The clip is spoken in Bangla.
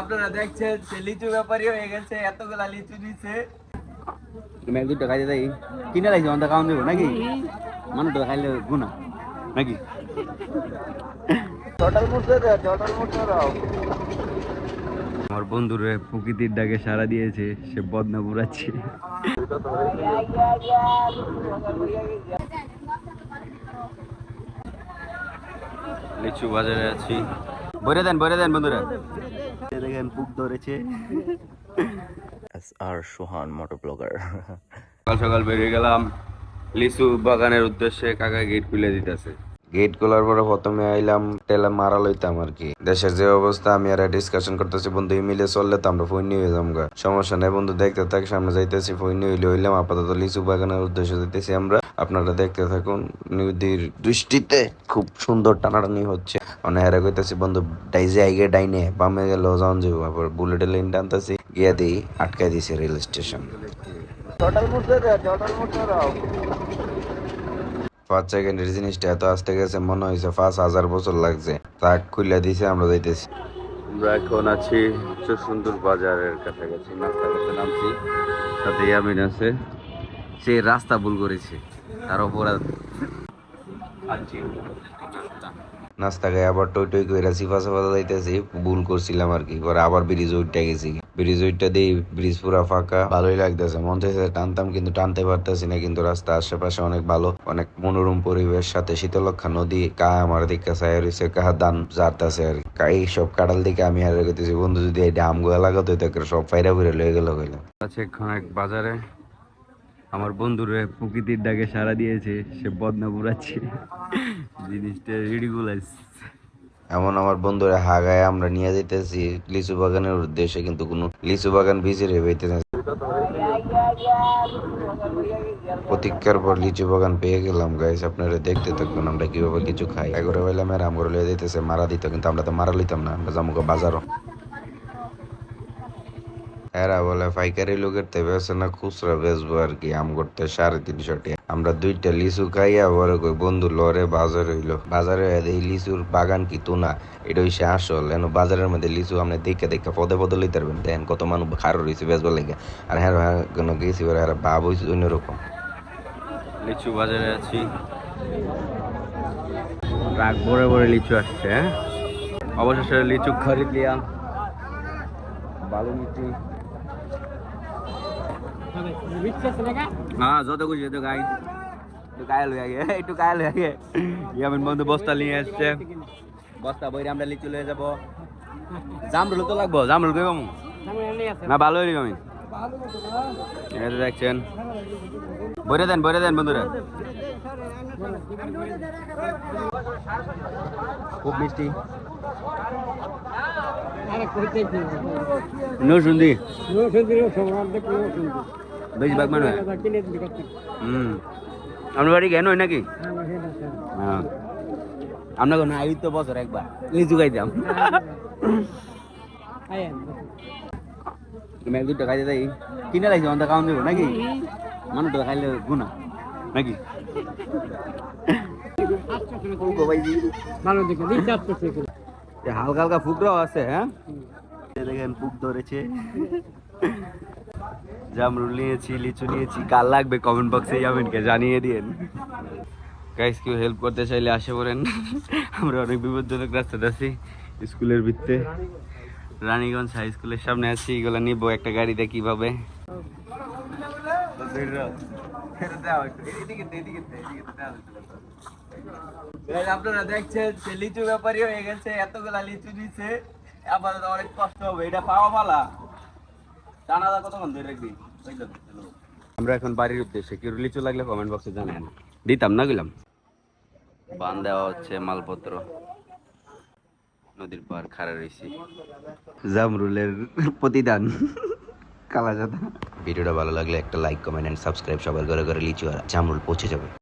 আপনারা দেখছেন যে লিচু ব্যাপারী হয়ে গেছে, এতগুলা লিচু নিচ্ছে। তুমি এক দুটো খাইতে তাই কিনে লাগছে অন্ধা খাওয়ান দেবো নাকি? মানুষটা খাইলে গুণা নাকি? আমার বন্ধুরে প্রকৃতির ডাকে সাড়া দিয়েছে, সে বদনা ঘুরাচ্ছে। লিচু বাজারে আছি, বইরে দেন বন্ধুরা। দেখেন পুক ধরেছে। আর সোহান মোটর ব্লগার। সকাল সকাল বেরিয়ে গেলাম লিচু বাগানের উদ্দেশ্যে। কাকা গেট খুলে দিতেছে। গেট খোলার পরে প্রথমে আইলাম টেলা মারা লইতাম আর কি। দেশের যে অবস্থা আমি আর ডিসকাশন করতেছি, বন্ধু মিলে চললে তো আমরা ফোন নিয়ে যাম গা, সমস্যা নেই বন্ধু, দেখতে থাক, সামনে যাইতেছি, ফোন নিয়ে হইলাম। আপাতত লিচু বাগানের উদ্দেশ্যে যাইতেছি আমরা, আপনারা দেখতে থাকুন। নিউদির দৃষ্টিতে খুব সুন্দর টানাটানি হচ্ছে। মানে হেরে কইতেছি বন্ধু ডাইজে আইগে ডাইনে বামে গেল যাওন যাবো, আবার বুলেটে লাইন টানতেছি, গিয়া দিই আটকাই দিছে রেল স্টেশন। 5 সেকেন্ডের জিনিসটা এত আসতে গেছে, মনে হয়েছে 5,000 বছর লাগছে। তাক খুলে দিছে, আমরা যাইতেছি। আমরা এখন আছি সুন্দর বাজারের কাছাকাছি, নাস্তা করতে নামছি। সাথে ইয়ামিন আছে, সে রাস্তা ভুল করেছে, তার অপরাধ। নাস্তা খাই আবার টই টই করে সিফা সাফা যাইতেছি, ভুল করছিলাম আর কি। পরে আবার ব্রিজ উঠতে গেছি, ব্রিজ উঠতে দিই, ব্রিজ পুরা ফাঁকা, ভালোই লাগতেছে, মন চাইছে টানতাম কিন্তু টানতে পারতেছি না। কিন্তু রাস্তা আশেপাশে অনেক ভালো, অনেক মনোরম পরিবেশ, সাথে শীতলক্ষা নদী। কাহা আমার দিকে চাই রয়েছে, কাহা দান জারতাছে আর এই সব কাটাল দিকে আমি আর গেতেছি। বন্ধু যদি এই আমগুলো লাগাতো সব ফাইরা ফুরে লয়ে গেল কইলাম। আছে এক বাজারে, আমার বন্ধুরে প্রকৃতির ডাকে সাড়া দিয়েছে, সে বদনা ঘুরাচ্ছে। জিনিসটা রিডিকুলাস। এমন আমার বন্ধুরা হাগায় আমরা নিয়ে যেতেছি লিচু বাগানের উদ্দেশ্যে, কিন্তু কোনো লিচু বাগান ভিজে হইতে না। প্রতীক্ষার পর লিচু বাগান পেয়ে গেলাম গাইস, আপনারা দেখতে থাকুন আমরা কিভাবে লিচু খাই। এগরে বললাম আর আমগরে লয়ে দিতেছে মারা দিত, কিন্তু আমরা তো মারা লইতাম না, আমরা যাবো বাজারও। এরা বলে পাইকারি লোকের থেকে বেছে না খুচরা বেচবো আর কি। আম করতে 350 টাকা। আমরা 2টা লিচু খাইয়া বড় কই বন্ধু লরে বাজার হইলো। বাজারে এই লিচুর বাগান কি তুনা, এটা হইছে আসল। এন বাজারের মধ্যে লিচু আপনি দেখে দেখে পদে পদে লইতে পারবেন। দেখেন কত মানুষ খারো রয়েছে বেচবার লেগে। আর হ্যাঁ কোনো গেছি ওরা আর ভাব হয়েছে অন্যরকম। লিচু বাজারে আছি, ট্রাক ভরে ভরে লিচু আসছে। অবশেষে লিচু খরিদ লিয়া ভালো মিষ্টি। হ্যাঁ যত খুশি তো গাই, একটু গায়ে লয়ে আগে, একটু গায়ে লয়ে আগে। ইয়ামিন বন্ধু বস্তা নিয়ে আসছে, বস্তা বইরে আমরা লিচু লয়ে যাবো। জামরুল তো লাগবো, জামরুল কই পাবো না? ভালো হইলি আমি এটা দেখছেন, বইরে দেন বন্ধুরা। খুব মিষ্টি নসুন্দি বেশিরভাগ মানুষ। আপনার বাড়ি কেন হয় নাকি? হ্যাঁ আমরা কোনো আই তো বছর একবার লিচু খাইতাম। তুমি এক দুটো খাইতে তাই কিনে লাগছে অন্ধা খাওয়ান দেবো নাকি? মানুষটা খাইলে গুণা নাকি? হালকা হালকা ফুকরাও আছে। হ্যাঁ দেখেন পুক ধরেছে। জামরুল নিয়েছি, লিচু নিয়েছি, কার লাগবে কমেন্ট বক্সে ইয়ামিনকে জানিয়ে দিন। গাইস কেউ হেল্প করতে চাইলে আসে পড়েন। আমরা অনেক বিপজ্জনক রাস্তাতে আছি, স্কুলের ভিত্তে রানীগঞ্জ হাই স্কুলের সামনে আছি। এগুলো নিবো একটা গাড়িতে কিভাবে। আপনারা দেখছেন যে লিচু ব্যাপারী হয়ে গেছে, এতগুলা লিচু নিচ্ছে। আপাতত অনেক কষ্ট হবে, এটা পাওয়া পালা জানাজা কতক্ষণ ধরে রাখবি। আমরা এখন বাড়ির উদ্দেশ্যে, কেউ লিচু লাগলে কমেন্ট বক্সে জানান, দিতাম না গেলাম। বান দেওয়া হচ্ছে মালপত্র, নদীর পার খাড়া রয়েছি। জামরুলের প্রতিদান কালা জাদা। ভিডিওটা ভালো লাগলে একটা লাইক, কমেন্ট এন্ড সাবস্ক্রাইব। সবার ঘরে ঘরে লিচু আর জামরুল পৌঁছে যাবে।